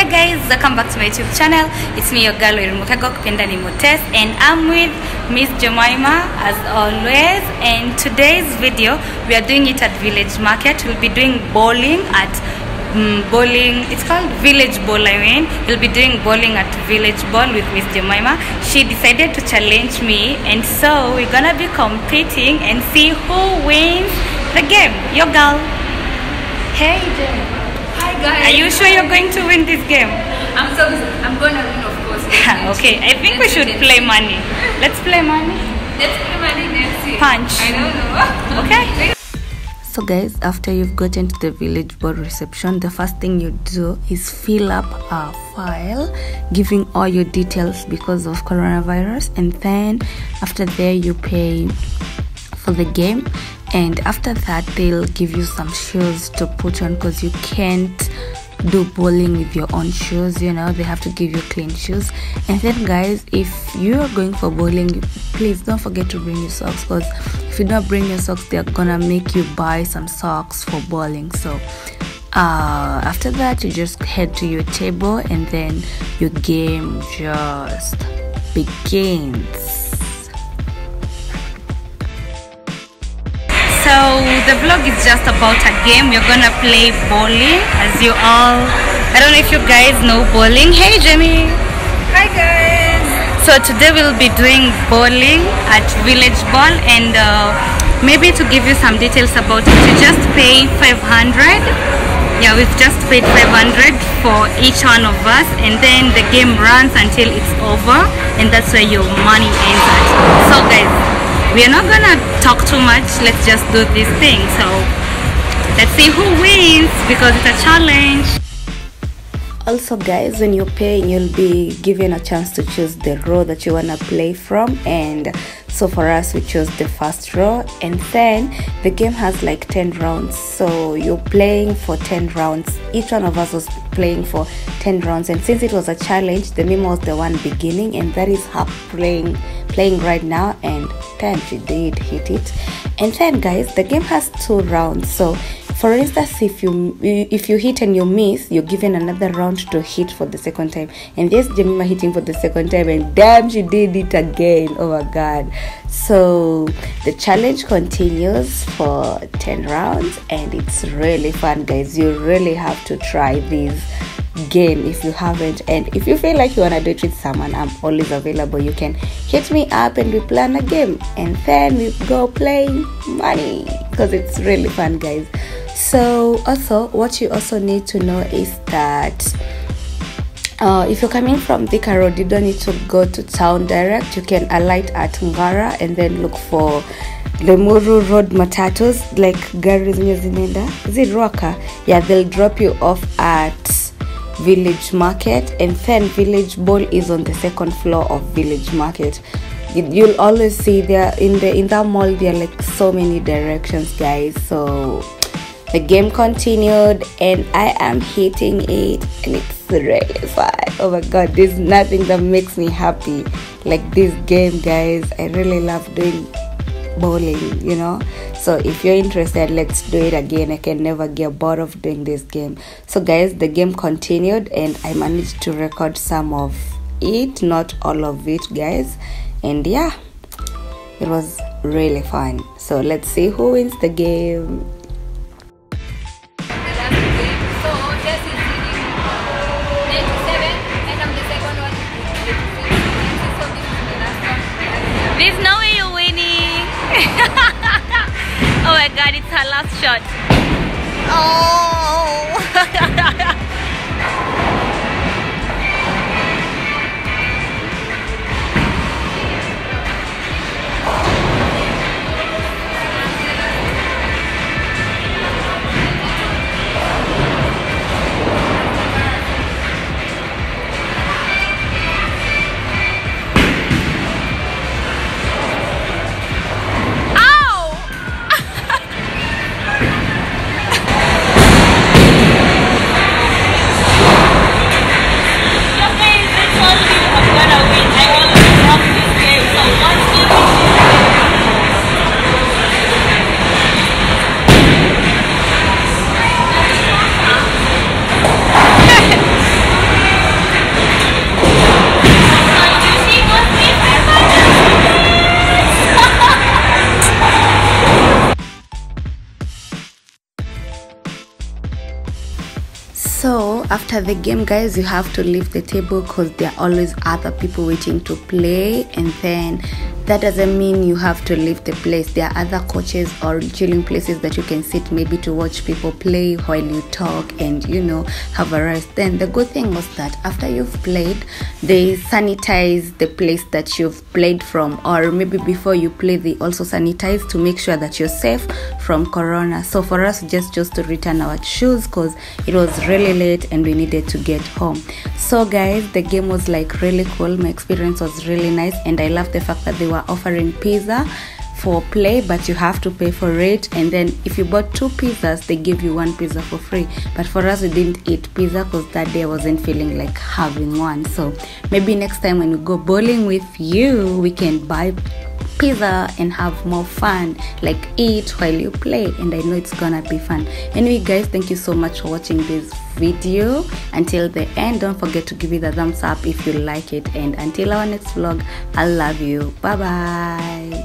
guys, welcome back to my YouTube channel. It's me, your girl Motes, and I'm with Miss Jemimah as always. And today's video, we are doing it at Village Market. We'll be doing bowling at bowling. It's called Village Bowl. We'll be doing bowling at Village Bowl with Miss Jemimah. She decided to challenge me, and so we're gonna be competing and see who wins the game. Your girl. Hey, Jem. Hi guys. Are you sure you're going to win this game? I'm gonna win, of course. Okay, I think we should play money. Let's play money. Let's play money, let's see. Punch. I don't know. Okay. So guys, after you've gotten to the village board reception, the first thing you do is fill up a file giving all your details because of coronavirus, and then after there you pay for the game, and after that they'll give you some shoes to put on because you can't do bowling with your own shoes, you know, they have to give you clean shoes. And then guys, if you're going for bowling, please don't forget to bring your socks, because if you don't bring your socks, they're gonna make you buy some socks for bowling. So after that you just head to your table and then your game just begins. So the vlog is just about a game. We're gonna play bowling, as you all, I don't know if you guys know bowling. Hey Jemmy. Hi guys. So today we'll be doing bowling at Village Bowl, and maybe to give you some details about it, you just pay 500. Yeah, we've just paid 500 for each one of us, and then the game runs until it's over, and that's where your money ends at. So guys, we are not gonna talk too much, let's just do this thing. So let's see who wins, because it's a challenge. Also guys, when you're paying, you'll be given a chance to choose the row that you want to play from, and so for us we chose the first row. And then the game has like 10 rounds, so you're playing for 10 rounds. Each one of us was playing for 10 rounds, and since it was a challenge, the Jemimah was the one beginning, and that is her playing right now, and then she did hit it. And then guys, the game has 2 rounds. So for instance, if you hit and you miss, you're given another round to hit for the second time. And this Jemimah hitting for the second time, and damn, she did it again. Oh my god. So the challenge continues for 10 rounds, and it's really fun guys. You really have to try this game if you haven't, and if you feel like you want to do it with someone, I'm always available. You can hit me up and we plan a game, and then we go play money, because it's really fun guys. So also, what you also need to know is that if you're coming from Thika Road, you don't need to go to town direct. You can alight at Ngara and then look for Lemuru Road matatus, like gari zenye zinaenda, is it Roka? Yeah, they'll drop you off at Village Market, and then Village Bowl is on the second floor of Village Market. You'll always see there in that mall, there are like so many directions guys. So the game continued, and I am hitting it, and it's really fun. Oh my god, there's nothing that makes me happy like this game guys. I really love doing bowling, you know. So if you're interested, let's do it again. I can never get bored of doing this game. So guys, the game continued, and I managed to record some of it, not all of it guys, and yeah, it was really fun. So let's see who wins the game. There's no way you're winning. Oh my god, it's her last shot. Oh. So after the game, guys, you have to leave the table because there are always other people waiting to play, and then that doesn't mean you have to leave the place. There are other coaches or chilling places that you can sit, maybe to watch people play while you talk and have a rest. Then the good thing was that after you've played, they sanitize the place that you've played from, or maybe before you play they also sanitize to make sure that you're safe from corona. So for us, we just chose to return our shoes because it was really late and we needed to get home. So guys, the game was like really cool. My experience was really nice, and I love the fact that they were offering pizza for play, but you have to pay for it, and then if you bought 2 pizzas they give you 1 pizza for free. But for us, we didn't eat pizza because that day I wasn't feeling like having one. So maybe next time when we go bowling with you, we can buy pizza and have more fun, like eat while you play, and I know it's gonna be fun. Anyway guys, thank you so much for watching this video until the end. Don't forget to give it a thumbs up if you like it, and until our next vlog, I love you. Bye bye.